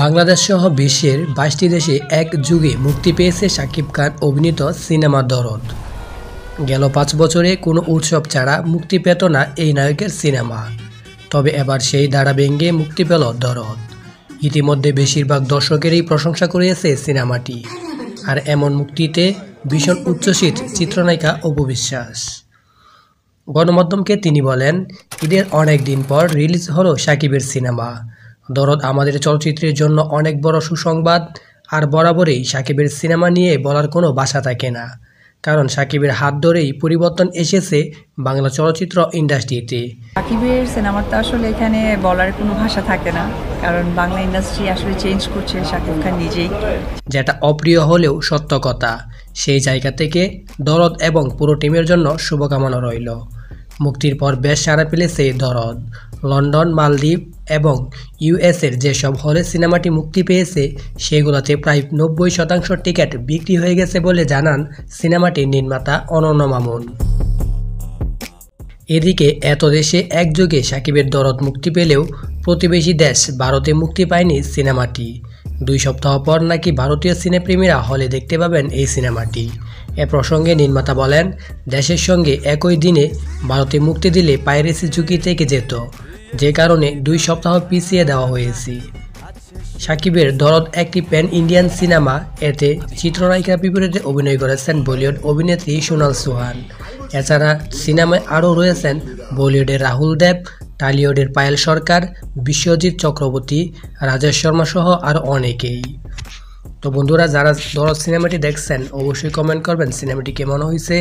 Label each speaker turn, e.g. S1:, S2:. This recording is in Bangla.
S1: বাংলাদেশ সহ বিশ্বের 22টি দেশে এক যুগে মুক্তি পেয়েছে শাকিব খান অভিনীত সিনেমা দরদ। গেল 5 বছরে কোনো উৎসব ছাড়া মুক্তি পেত না এই নায়কের সিনেমা। তবে এবার সেই ধারা ভেঙে মুক্তি পেল দরদ। ইতিমধ্যে বেশিরভাগ দর্শকেরই প্রশংসা করেছে সিনেমাটি। আর এমন মুক্তিতে ভীষণ উচ্ছ্বসিত চিত্রনায়িকা অপু বিশ্বাস। গণমাধ্যমকে তিনি বলেন, ঈদের অনেক দিন পর রিলিজ হলো শাকিবের সিনেমা দরদ আমাদের চলচ্চিত্রের জন্য অনেক বড় সুসংবাদ। আর বরাবরই শাকিবের সিনেমা নিয়ে বলার কোনো ভাষা থাকে না, কারণ শাকিবের হাত ধরেই পরিবর্তন এসেছে বাংলা চলচ্চিত্র ইন্ডাস্ট্রিতে।
S2: শাকিবের সিনেমাটা আসলে এখানে বলার কোনো ভাষা থাকে না, কারণ বাংলা ইন্ডাস্ট্রি আসলে চেঞ্জ করছে শাকিব খান নিজেই।
S1: যেটা অপ্রিয় হলেও সত্য কথা। সেই জায়গা থেকে দরদ এবং পুরো টিমের জন্য শুভকামনা রইল। মুক্তির পর বেশ সাড়া পেলেছে দরদ। লন্ডন, মালদ্বীপ এবং ইউএসের যেসব হলে সিনেমাটি মুক্তি পেয়েছে সেগুলোতে প্রায় 90% টিকিট বিক্রি হয়ে গেছে বলে জানান সিনেমাটির নির্মাতা অনন্য মামুন। এদিকে এত দেশে একযোগে শাকিবের দরদ মুক্তি পেলেও প্রতিবেশী দেশ ভারতে মুক্তি পায়নি সিনেমাটি। 2 সপ্তাহ পর নাকি ভারতীয় সিনেপ্রেমীরা হলে দেখতে পাবেন এই সিনেমাটি। এ প্রসঙ্গে নির্মাতা বলেন, দেশের সঙ্গে একই দিনে ভারতে মুক্তি দিলে পাইরেসি ঝুঁকি থেকে যেত, যে কারণে 2 সপ্তাহ পিছিয়ে দেওয়া হয়েছে। শাকিবের দরদ একটি প্যান ইন্ডিয়ান সিনেমা। এতে চিত্রনায়িকার বিপরীতে অভিনয় করেছেন বলিউড অভিনেত্রী সোনাল সুহান। এছাড়া সিনেমায় আরও রয়েছেন বলিউডের রাহুল দেব, টলিউডের পায়েল সরকার, বিশ্বজিৎ চক্রবর্তী, রাজেশ শর্মা সহ আরও অনেকেই। তো বন্ধুরা, যারা দরদ সিনেমাটি দেখছেন অবশ্যই কমেন্ট করবেন সিনেমাটি কেমন হয়েছে।